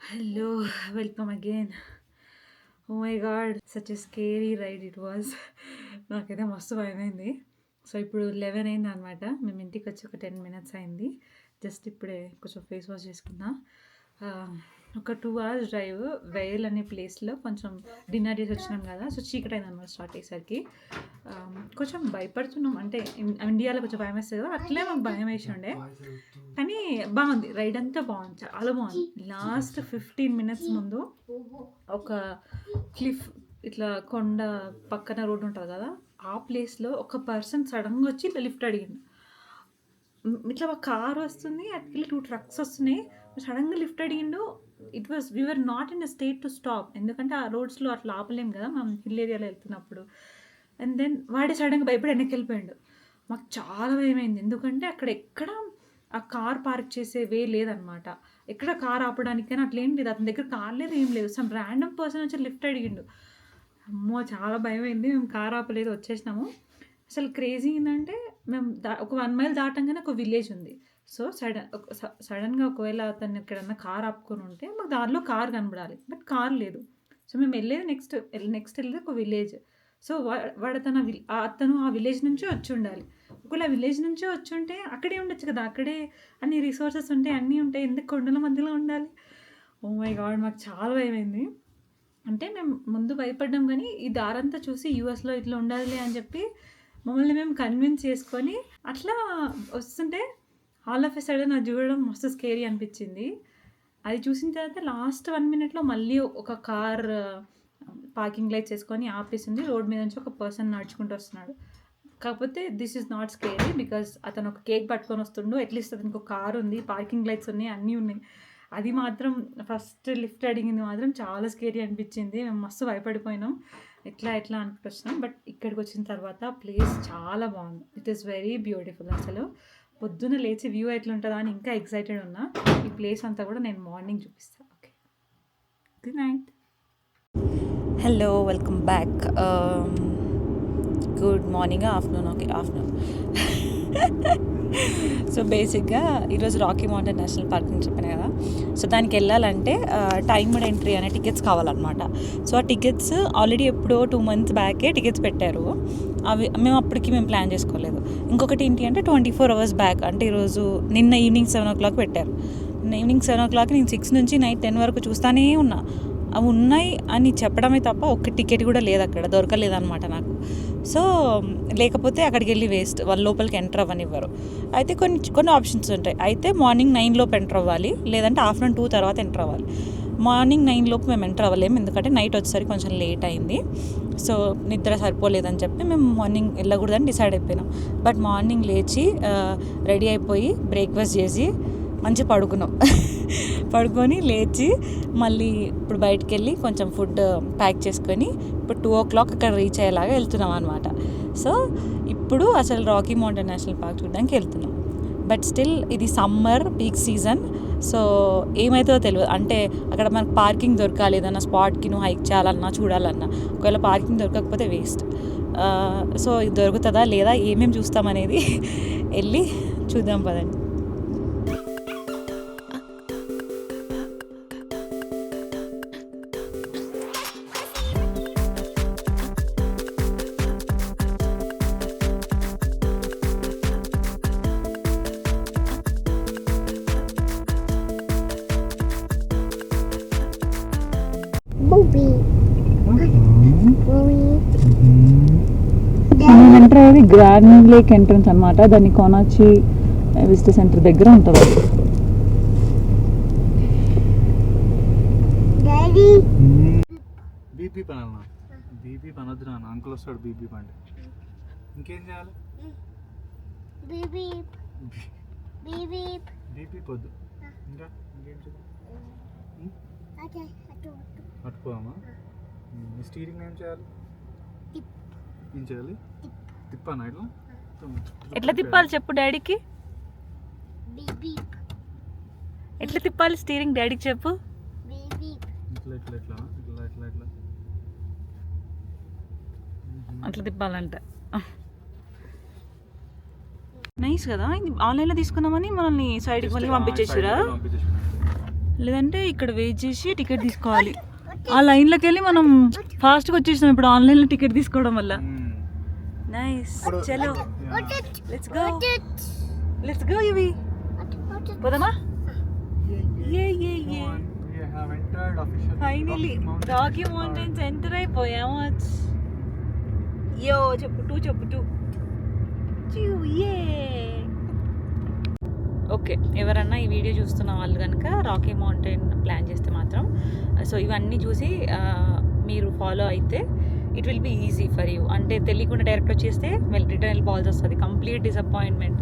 Hello, welcome again. Oh my god, such a scary ride it was. నాకైతే మస్తు భయమైంది. So ఇప్పుడు 11 అయింది అనమాట. మేము ఇంటికి వచ్చి ఒక 10 మినిట్స్ అయింది. జస్ట్ ఇప్పుడే కొంచెం ఫేస్ వాష్ చేసుకున్నా. ఒక 2 hours డ్రైవ్ వేల్ అనే ప్లేస్లో కొంచెం డిన్నర్ చేసి వచ్చినాం కదా. సో చీకటి అయింది అనమాట స్టార్ట్ అయ్యేసరికి. కొంచెం భయపడుతున్నాం, అంటే ఇండియాలో కొంచెం భయం వేస్తుంది కదా, అట్లే మాకు భయం వేసి ఉండే. కానీ బాగుంది, రైడ్ అంతా బాగుంది, చాలా బాగుంది. లాస్ట్ 15 minutes ముందు ఒక క్లిఫ్, ఇట్లా కొండ పక్కన రోడ్డు ఉంటుంది కదా, ఆ ప్లేస్లో ఒక పర్సన్ సడన్గా వచ్చి ఇట్లా లిఫ్ట్ అడిగిండు. ఇట్లా ఒక కార్ వస్తుంది, అట్లా 2 trucks వస్తున్నాయి, సడన్గా లిఫ్ట్ అడిగిండు. We are not in a state to stop, ఎందుకంటే ఆ రోడ్స్లో అట్లా ఆపలేం కదా మనం హిల్ ఏరియాలో వెళ్తున్నప్పుడు. అండ్ దెన్ వాడే సడన్గా భయపడి వెనక్కి వెళ్ళిపోయాడు. మాకు చాలా భయమైంది, ఎందుకంటే అక్కడ ఎక్కడ ఆ కార్ పార్క్ చేసే వే లేదనమాట. ఎక్కడ కార్ ఆపడానికైనా అట్లా ఏం లేదు, అతని దగ్గర కార్ లేదు, ఏం లేదు. సమ్ ర్యాండమ్ పర్సన్ వచ్చి లిఫ్ట్ అడిగిండు. అమ్మో చాలా భయమైంది. మేము కార్ ఆపలేదు, వచ్చేసినాము. అసలు క్రేజీ ఏంటంటే మేము ఒక 1 mile దాటంగానే ఒక విలేజ్ ఉంది. సో సడన్గా ఒకవేళ అతను ఎక్కడన్నా కార్ ఆపుకొని ఉంటే మాకు దారిలో కార్ కనబడాలి, బట్ కార్ లేదు. సో మేము వెళ్ళేది నెక్స్ట్ వెళ్ళేది ఒక విలేజ్. సో వాడు అతను ఆ విలేజ్ నుంచే వచ్చి ఉండాలి. ఒకవేళ ఆ విలేజ్ నుంచే వచ్చి ఉంటే అక్కడే ఉండొచ్చు కదా, అక్కడే అన్ని రిసోర్సెస్ ఉంటాయి, అన్నీ ఉంటాయి, ఎందుకు కొండల మధ్యలో ఉండాలి? ఓ మై గాడ్, మాకు చాలా భయమైంది. అంటే మేము ముందు భయపడ్డాం, కానీ ఈ దారంతా చూసి యూఎస్లో ఇట్లా ఉండాలి అని చెప్పి మమ్మల్ని మేము కన్విన్స్ చేసుకొని అట్లా వస్తుంటే ఆల్ ఆఫ్ ఎ సడన్ అది చూడడం మస్తు స్కేరీ అనిపించింది. అది చూసిన తర్వాత లాస్ట్ 1 minute మళ్ళీ ఒక కార్ పార్కింగ్ లైట్స్ వేసుకొని ఆపేసింది. రోడ్ మీద నుంచి ఒక పర్సన్ నడుచుకుంటూ వస్తున్నాడు. కాకపోతే this is not scary, because అతను ఒక కేక్ పట్టుకొని వస్తుండు. అట్లీస్ట్ అతనికి ఒక కార్ ఉంది, పార్కింగ్ లైట్స్ ఉన్నాయి, అన్నీ ఉన్నాయి. అది మాత్రం ఫస్ట్ లిఫ్ట్ అడిగింది మాత్రం చాలా స్కేరీ అనిపించింది. మేము మస్తు భయపడిపోయినాం, ఎట్లా అనుకుంటున్నాం. బట్ ఇక్కడికి వచ్చిన తర్వాత ప్లేస్ చాలా బాగుంది. It is very beautiful. అసలు పొద్దున్న లేచి వ్యూ ఎట్లుంటుందా అని ఇంకా ఎక్సైటెడ్ ఉన్నా. ఈ ప్లేస్ అంతా కూడా నేను మార్నింగ్ చూపిస్తాను. Okay, good night. Hello, welcome back. Good morning, afternoon. Okay, afternoon. So బేసిక్గా ఈరోజు రాకీ మౌంటైన్ నేషనల్ పార్క్ అని చెప్పాను కదా. సో దానికి వెళ్ళాలంటే టైమ్డ్ ఎంట్రీ అనే టికెట్స్ కావాలన్నమాట. సో ఆ టికెట్స్ ఆల్రెడీ ఎప్పుడో 2 months బ్యాకే టికెట్స్ పెట్టారు. అవి మేము ప్లాన్ చేసుకోలేదు. ఇంకొకటి ఏంటి అంటే 24 hours బ్యాక్, అంటే ఈరోజు నిన్న ఈవినింగ్ 7 o'clock పెట్టారు. నిన్న ఈవినింగ్ 7 o'clock నేను 6 నుంచి నైట్ 10 వరకు చూస్తానే ఉన్నా. అవి ఉన్నాయి అని చెప్పడమే తప్ప ఒక్క టికెట్ కూడా లేదు, అక్కడ దొరకలేదన్నమాట నాకు. సో లేకపోతే అక్కడికి వెళ్ళి వేస్ట్, వాళ్ళు లోపలికి ఎంటర్ అవ్వనివ్వరు. అయితే కొన్ని ఆప్షన్స్ ఉంటాయి. అయితే మార్నింగ్ 9 లోపు ఎంటర్ అవ్వాలి, లేదంటే ఆఫ్టర్నూన్ 2 తర్వాత ఎంటర్ అవ్వాలి. మార్నింగ్ 9 లోపు మేము ఎంటర్ అవ్వలేము, ఎందుకంటే నైట్ వచ్చేసరికి కొంచెం లేట్ అయింది. సో నిద్ర సరిపోలేదని చెప్పి మేము మార్నింగ్ వెళ్ళకూడదని డిసైడ్ అయిపోయినాం. బట్ మార్నింగ్ లేచి రెడీ అయిపోయి బ్రేక్ఫాస్ట్ చేసి మంచి పడుకొని లేచి మళ్ళీ ఇప్పుడు బయటికి వెళ్ళి కొంచెం ఫుడ్ ప్యాక్ చేసుకొని ఇప్పుడు 2 o'clock అక్కడ రీచ్ అయ్యేలాగా వెళ్తున్నాం అనమాట. సో ఇప్పుడు అసలు రాకీ మౌంటైన్ నేషనల్ పార్క్ చూడడానికి వెళ్తున్నాం. బట్ స్టిల్ ఇది సమ్మర్ పీక్ సీజన్. సో ఏమవుతుందో తెలియదు, అంటే అక్కడ మనకు పార్కింగ్ దొరకాలి, ఏదన్నా స్పాట్కి నువ్వు హైక్ చేయాలన్నా చూడాలన్నా. ఒకవేళ పార్కింగ్ దొరకకపోతే వేస్ట్. సో ఇది దొరుకుతుందా లేదా, ఏమేమి చూస్తామనేది వెళ్ళి చూద్దాం పదండి. మనం ఎంటర్ అయ్యేది గ్రాండ్ లేక్ ఎంట్రన్స్ అనమాట. దాన్ని కోనాచి విజిటర్ సెంటర్ దగ్గర ఉంటుంది. బీపీ పనాలన్నా, బీపీ పనొద్దు నాన్న, అంకుల్ వస్తాడు బీపీ పండి. ఇంకేం చేయాలి? బీపీ పొద్దు. ఇంకా ఇంకేం చేయాలి? పట్టుకోమా. స్టీరింగ్ ఏం చేయాలి? ఏం చేయాలి? తిప్పానా ఇట్లా? ఎట్లా తిప్పాలి చెప్పు డాడీకి. ఎట్లా తిప్పాలి స్టీరింగ్ డాడీకి చెప్పు. అట్లా తిప్పాలంట. నైస్ కదా, ఆన్లైన్లో తీసుకున్నామని మనల్ని సైడ్కి మళ్ళీ పంపించేసారా? లేదంటే ఇక్కడ వెయిట్ చేసి టికెట్ తీసుకోవాలి. ఆ లైన్లోకి వెళ్ళి మనం ఫాస్ట్గా వచ్చేసినాం ఇప్పుడు ఆన్లైన్లో టికెట్ తీసుకోవడం వల్ల. నైస్, చలో లెట్స్ గో ఇవి పోదామా. ఫైనలీ రాకీ మౌంటైన్స్ ఎంటర్ అయిపోయాము. యో చెప్పు టూ. ఓకే, ఎవరన్నా ఈ వీడియో చూస్తున్న వాళ్ళు కనుక రాకీ మౌంటైన్ ప్లాన్ చేస్తే మాత్రం సో ఇవన్నీ చూసి మీరు ఫాలో అయితే it will be easy for you. అంటే తెలియకుండా డైరెక్ట్ వచ్చేస్తే రిటర్న్ వెళ్ళిపోవాల్సి వస్తుంది, కంప్లీట్ డిసప్పాయింట్మెంట్.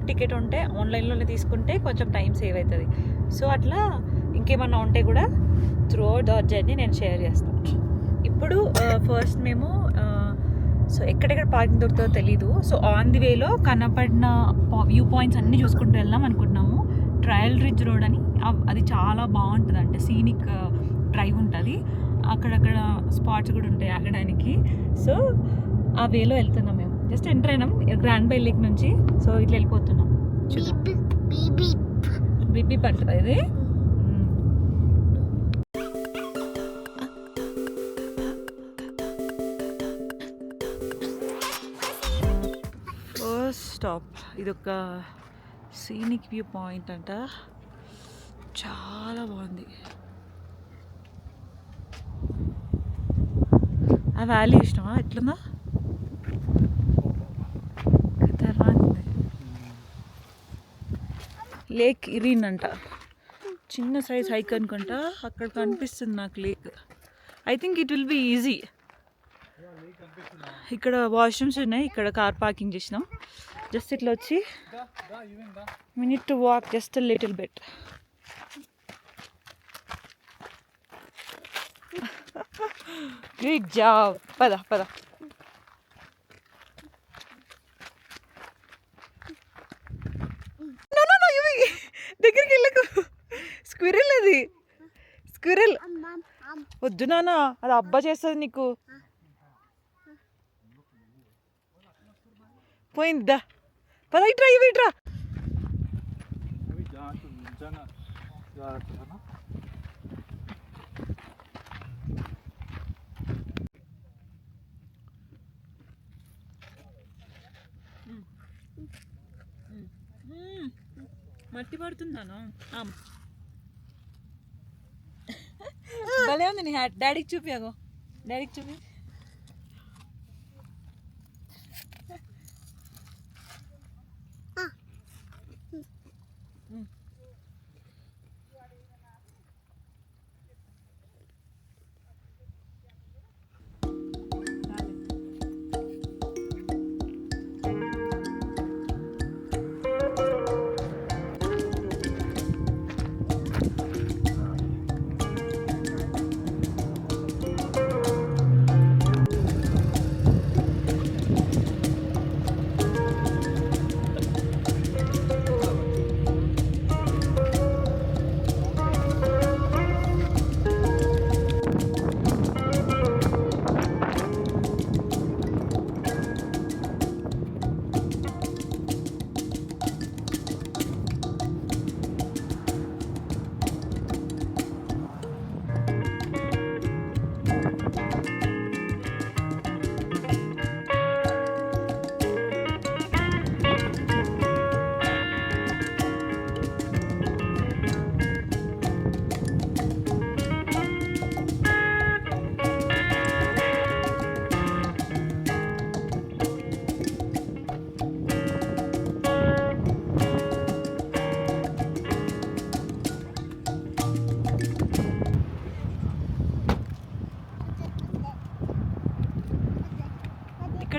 టికెట్ ఉంటే ఆన్లైన్లోనే తీసుకుంటే కొంచెం టైం సేవ్ అవుతుంది. సో అట్లా ఇంకేమన్నా ఉంటే కూడా త్రూ అవుట్ ద జర్నీ నేను షేర్ చేస్తాను. ఇప్పుడు ఫస్ట్ మేము సో ఎక్కడెక్కడ పార్కింగ్ దొరుకుతుందో తెలీదు. సో ఆన్ ది వేలో కనపడిన వ్యూ పాయింట్స్ అన్నీ చూసుకుంటూ వెళ్దాం అనుకుంటున్నాము. ట్రయల్ రిడ్జ్ రోడ్ అని, అది చాలా బాగుంటుంది, అంటే సీనిక్ డ్రైవ్ ఉంటుంది, అక్కడక్కడ స్పాట్స్ కూడా ఉంటాయి ఆగడానికి. సో ఆ వేలో వెళ్తున్నాం మేము. జస్ట్ ఎంటర్ అయినాం గ్రాండ్ బై లేక్ నుంచి. సో ఇట్లా వెళ్ళిపోతున్నాం. బీపీ పడుతుంది ఇది. స్టాప్, ఇదొక సీనిక్ వ్యూ పాయింట్ అంట, చాలా బాగుంది. ఆ వ్యాలీ ఇష్టమా, ఎట్లుందా? లేక్ ఇరీన్ అంట, చిన్న సైజ్ హైక్ అనుకుంటా. అక్కడ కనిపిస్తుంది నాకు lake. I think it will be easy. ఇక్కడ వాష్రూమ్స్ ఉన్నాయి, ఇక్కడ కార్ పార్కింగ్ చేసినాం. జస్ట్ ఇట్లా వచ్చి we need to walk just a little bit. Good job. పద దగ్గరికి వెళ్ళకు. స్క్విరెల్, అది స్క్విరెల్ వద్దు నాన్న, అది అబ్బా చేస్తుంది నీకు. పోయిందా, పద ఇట్రా ఇట్రా. మట్టి పడుతుందాను, భలే ఉంది నీ హ్యాట్. డాడీకి చూపియాగో, డాడీకి చూపి.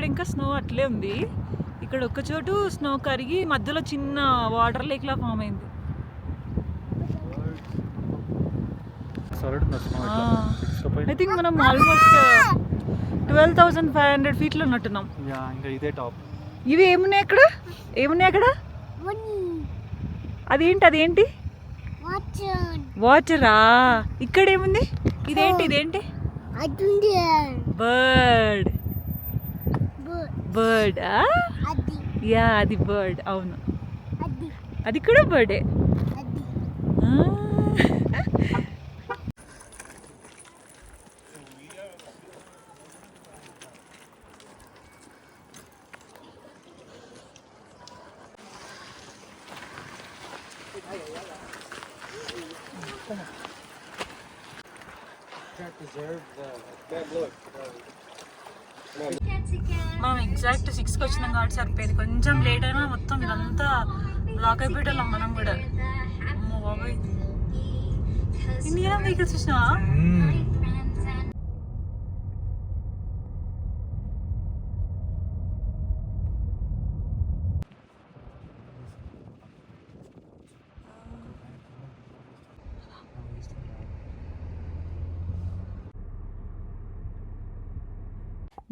ఇంకా స్నో అట్లే ఉంది. ఇక్కడ ఒక చోటు స్నో కరిగి మధ్యలో చిన్న వాటర్ లేక్ లా ఫామ్ అయింది. ఐ థింక్ మనం ఆల్మోస్ట్ 12,500 ఫీట్లో ఉన్నట్టున్నాం. ఇవి ఏమున్నాయి అక్కడ, ఏమున్నాయి అక్కడ? అదేంటి వాచరా? ఇక్కడ ఏముంది? ఇదేంటి? బర్డ్. యా, అది బర్డ్. అవును, అది కూడా బర్డే. మనం ఎగ్జాక్ట్ 6కి వచ్చినాం కాబట్టి సరిపోయింది. కొంచెం లేట్ అయినా మొత్తం ఇదంతా లాక్ అయిపోయేటోళ్ళం మనం కూడా. అమ్మో బాబాయ్, ఇండియా వెహికల్స్ చూసినావా?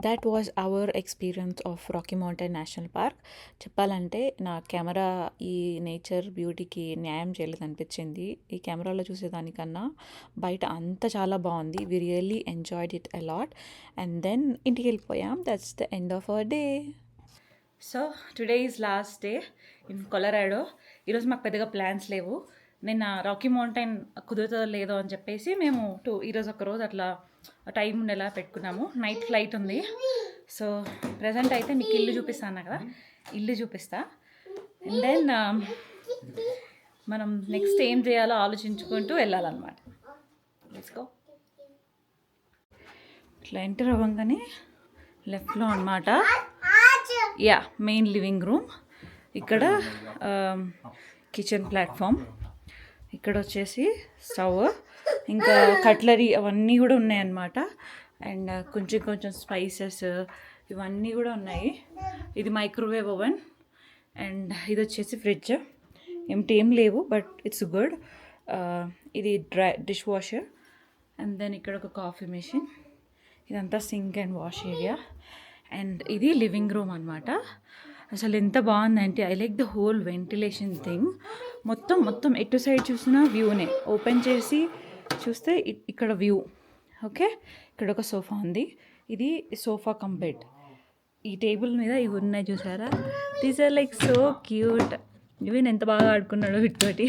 That was our experience of Rocky mountain national park. చెప్పాలంటే నా కెమెరా ఈ నేచర్ బ్యూటీకి న్యాయం చేయలేదు అనిపించింది. ఈ కెమెరాలో చూసేదానికన్నా బయట అంతా చాలా బాగుంది. We really enjoyed it a lot. And then ఇంటికి వెళ్ళిపోయాం. That's the end of our day. So today is last day in Colorado. ఈరోజు మాకు పెద్దగా ప్లాన్స్ లేవు. నిన్న రాకీ మౌంటైన్ కుదురుతుందో లేదో అని చెప్పేసి మేము ఈరోజు ఒక రోజు అట్లా టైం ఉండేలా పెట్టుకున్నాము. నైట్ ఫ్లైట్ ఉంది. సో ప్రజెంట్ అయితే మీకు ఇల్లు చూపిస్తాను కదా, ఇల్లు చూపిస్తా. అండ్ దెన్ మనం నెక్స్ట్ ఏం చేయాలో ఆలోచించుకుంటూ వెళ్ళాలన్నమాట. Let's go. ఇట్లా ఎంటర్ అవ్వగానే లెఫ్ట్లో అనమాట, యా మెయిన్ లివింగ్ రూమ్. ఇక్కడ కిచెన్ ప్లాట్ఫామ్, ఇక్కడ వచ్చేసి స్టవ్, ఇంకా కట్లరీ అవన్నీ కూడా ఉన్నాయన్నమాట. అండ్ కొంచెం కొంచెం స్పైసెస్ ఇవన్నీ కూడా ఉన్నాయి. ఇది మైక్రోవేవ్ ఓవెన్. అండ్ ఇది వచ్చేసి ఫ్రిడ్జ్. ఏం లేవు బట్ ఇట్స్ గుడ్. ఇది డిష్ వాషర్. అండ్ దెన్ ఇక్కడ ఒక కాఫీ మెషిన్. ఇదంతా sink and wash area. And ఇది లివింగ్ రూమ్ అనమాట. అసలు ఎంత బాగుందంటే I like the whole ventilation thing. మొత్తం ఎటు సైడ్ చూసినా వ్యూనే. ఓపెన్ చేసి చూస్తే ఇక్కడ వ్యూ. ఓకే, ఇక్కడ ఒక సోఫా ఉంది. ఇది సోఫా కమ్ బెడ్. ఈ టేబుల్ మీద ఇవి ఉన్నాయి చూసారా, these are like so cute. ఇవి ఎంత బాగా ఆడుకున్నాడో వీటితోటి.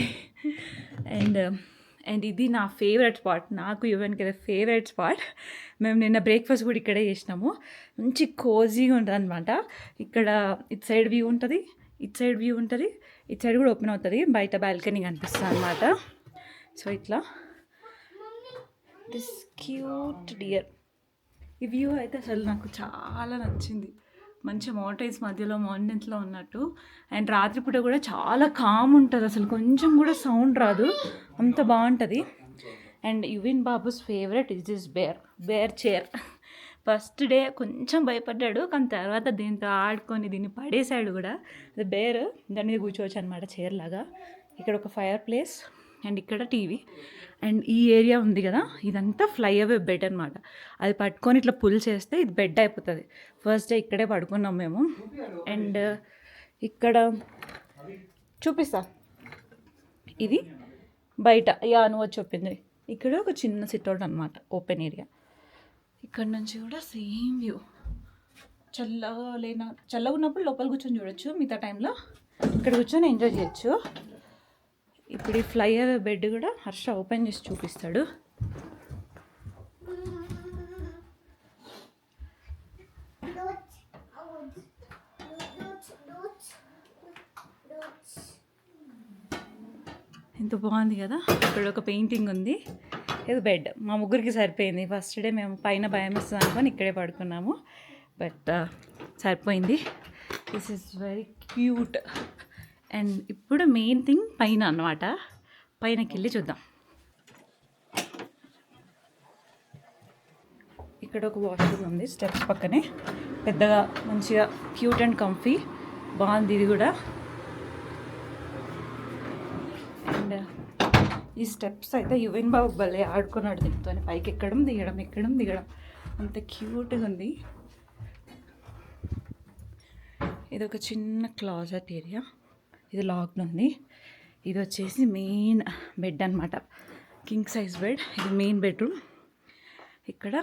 అండ్ ఇది నా ఫేవరెట్ స్పాట్, నాకు ఈవెన్కి అయితే ఫేవరెట్ స్పాట్. మేము నిన్న బ్రేక్ఫాస్ట్ కూడా ఇక్కడే చేసినాము. మంచి కోజీగా ఉంటుంది అనమాట. ఇక్కడ ఇటు సైడ్ వ్యూ ఉంటుంది, ఇటు సైడ్ వ్యూ ఉంటుంది, ఇటు సైడ్ కూడా ఓపెన్ అవుతుంది. బయట బాల్కనీ కనిపిస్తుంది అనమాట. సో ఇట్లా దిస్ క్యూట్ డియర్. ఈ వ్యూ అయితే అసలు నాకు చాలా నచ్చింది. మంచి మౌంటైన్స్ మధ్యలో మౌంటైన్స్లో ఉన్నట్టు. అండ్ రాత్రిపూట కూడా చాలా కామ్ ఉంటుంది, అసలు కొంచెం కూడా సౌండ్ రాదు, అంత బాగుంటుంది. And Yuvin Babu's favourite is this bear chair. First day కొంచెం భయపడ్డాడు, కానీ తర్వాత దీంతో ఆడుకొని దీన్ని పడేసాడు కూడా. అది బేర్, దాని మీద కూర్చోవచ్చు అనమాట చైర్ లాగా. ఇక్కడ ఒక ఫైర్ ప్లేస్ అండ్ ఇక్కడ టీవీ. అండ్ ఈ ఏరియా ఉంది కదా, ఇదంతా ఫ్లైఅవే బెడ్ అనమాట. అది పట్టుకొని ఇట్లా పుల్ చేస్తే ఇది బెడ్ అయిపోతుంది. ఫస్ట్ డే ఇక్కడే పడుకున్నాం మేము. అండ్ ఇక్కడ చూపిస్తా, ఇది బయట, యా నువ్వు చెప్పింది. ఇక్కడ ఒక చిన్న సిట్అవుట్ అనమాట, ఓపెన్ ఏరియా. ఇక్కడ నుంచి కూడా సేమ్ వ్యూ. చల్లగా ఉన్నప్పుడు లోపల కూర్చొని చూడొచ్చు, మిగతా టైంలో ఇక్కడ కూర్చొని ఎంజాయ్ చేయొచ్చు. ఇప్పుడు ఈ ఫ్లైఅవే బెడ్ కూడా హర్ష ఓపెన్ చేసి చూపిస్తాడు. ఎంత బాగుంది కదా. ఇక్కడ ఒక పెయింటింగ్ ఉంది. ఇది బెడ్ మా ముగ్గురికి సరిపోయింది. ఫస్ట్ డే మేము పైన భయం ఇస్తుంది అనుకొని ఇక్కడే పడుకున్నాము, బట్ సరిపోయింది. This is very cute. And ఇప్పుడు మెయిన్ థింగ్ పైన అన్నమాట. పైనకి వెళ్ళి చూద్దాం. ఇక్కడ ఒక వాష్రూమ్ ఉంది స్టెప్స్ పక్కనే, పెద్దగా మంచిగా క్యూట్ అండ్ కంఫీ, బాగుంది ఇది కూడా. అండ్ ఈ స్టెప్స్ అయితే యువన్ బాబు భలే ఆడుకున్నాడు దీంతో. పైకి ఎక్కడం దిగడం అంత క్యూట్గా ఉంది. ఇది ఒక చిన్న క్లాజెట్ ఏరియా, ఇది లాక్డ్ ఉంది. ఇది వచ్చేసి మెయిన్ బెడ్ అనమాట, కింగ్ సైజ్ బెడ్. ఇది మెయిన్ బెడ్రూమ్. ఇక్కడ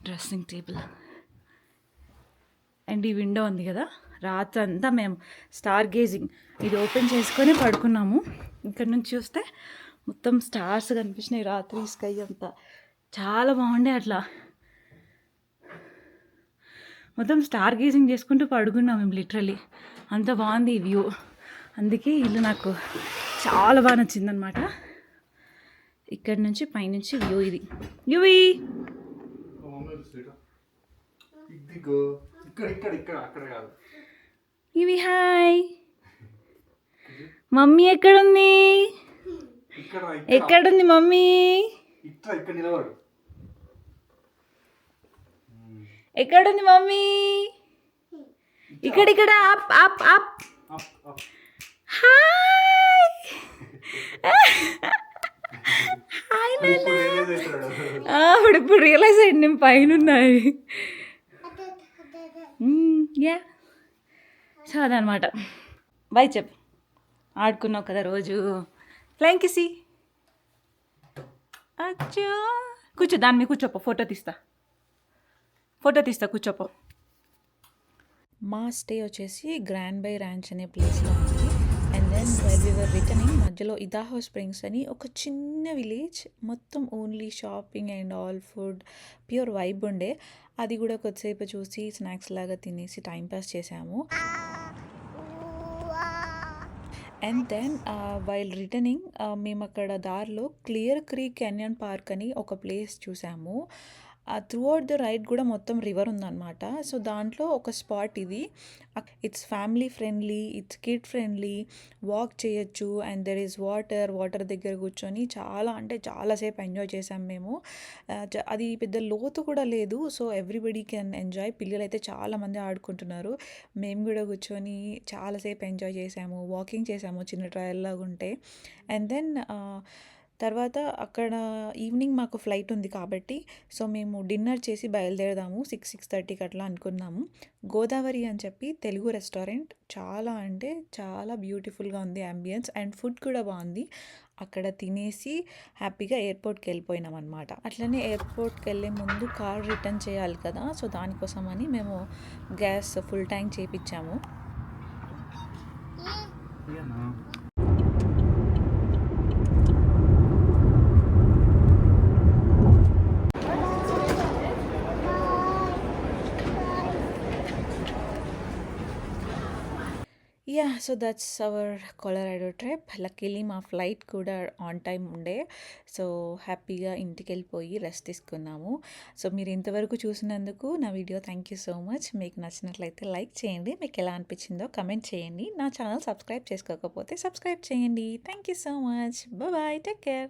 డ్రెస్సింగ్ టేబుల్. అండ్ ఈ విండో ఉంది కదా, రాత్రి అంతా మేము స్టార్ గేజింగ్ ఇది ఓపెన్ చేసుకొని పడుకున్నాము. ఇక్కడ నుంచి చూస్తే మొత్తం స్టార్స్ కనిపించినాయి రాత్రి, స్కై అంతా చాలా బాగుండే. అట్లా మొత్తం స్టార్ గేజింగ్ చేసుకుంటూ పడుకున్నాం మేము లిటరలీ. అంత బాగుంది ఈ వ్యూ. అందుకే ఇల్లు నాకు చాలా బాగా నచ్చిందనమాట. ఇక్కడ నుంచి పైనుంచి వ్యూ ఇది. UV UV hi. మమ్మీ ఎక్కడుంది? ఎక్కడుంది మమ్మీ? ఎక్కడుంది మమ్మీ? ఇక్కడ up up up. Hi hi ఇప్పుడు రియలైజ్ అయ్యింది నేను పైన ఉన్నాయి. యా సో అదనమాట. బాయ్ చెప్పు. ఆడుకున్నావు కదా రోజు. ఫ్లైంగ్ కిసి. అచ్చా కూర్చో, దాని మీద కూర్చోపో, ఫోటో తీస్తా కూర్చోపో. మా స్టే వచ్చేసి గ్రాండ్ బై ర్యాంచ్ అనే ప్లేస్లో ఉంది. And then while we were returning మధ్యలో ఇదాహో స్ప్రింగ్స్ అని ఒక చిన్న విలేజ్, మొత్తం only shopping and all food, pure vibe ఉండే. అది కూడా కొద్దిసేపు చూసి స్నాక్స్ లాగా తినేసి టైంపాస్ చేసాము. అండ్ దెన్ వైల్ రిటర్నింగ్ మేము అక్కడ దారిలో క్లియర్ క్రీక్ క్యాన్యన్ పార్క్ అని ఒక ప్లేస్ చూసాము. త్రూ అవుట్ ద రైడ్ కూడా మొత్తం రివర్ ఉందన్నమాట. సో దాంట్లో ఒక స్పాట్ ఇది. It's family friendly, it's kid friendly, walk చేయొచ్చు. అండ్ దెర్ ఈజ్ వాటర్ దగ్గర కూర్చొని చాలా అంటే చాలాసేపు ఎంజాయ్ చేసాం మేము. అది పెద్ద లోతు కూడా లేదు, సో ఎవ్రీబడి కెన్ ఎంజాయ్. పిల్లలు అయితే చాలామంది ఆడుకుంటున్నారు. మేము కూడా కూర్చొని చాలాసేపు ఎంజాయ్ చేసాము, వాకింగ్ చేసాము చిన్న ట్రయల్ లాగా ఉంటే. అండ్ దెన్ తర్వాత అక్కడ ఈవినింగ్ మాకు ఫ్లైట్ ఉంది కాబట్టి సో మేము డిన్నర్ చేసి బయలుదేరదాము 6:30కి అట్లా అనుకున్నాము. గోదావరి అని చెప్పి తెలుగు రెస్టారెంట్, చాలా అంటే చాలా బ్యూటిఫుల్గా ఉంది అంబియన్స్, అండ్ ఫుడ్ కూడా బాగుంది. అక్కడ తినేసి హ్యాపీగా ఎయిర్పోర్ట్కి వెళ్ళిపోయినాం అనమాట. అట్లనే ఎయిర్పోర్ట్కి వెళ్ళే ముందు కార్ రిటర్న్ చేయాలి కదా, సో దానికోసమని మేము గ్యాస్ ఫుల్ ట్యాంక్ చేయించాము. Yeah so that's our Colorado trip. Luckily మా ఫ్లైట్ కూడా ఆన్ టైం ఉండే, సో హ్యాపీగా ఇంటికి వెళ్ళిపోయి రెస్ట్ తీసుకున్నాము. సో మీరు ఇంతవరకు చూసినందుకు నా video thank you so much. మీకు నచ్చినట్లయితే లైక్ చేయండి, మీకు ఎలా అనిపించిందో కమెంట్ చేయండి. నా ఛానల్ సబ్స్క్రైబ్ చేసుకోకపోతే సబ్స్క్రైబ్ చేయండి. Thank you so much. Bye, take care.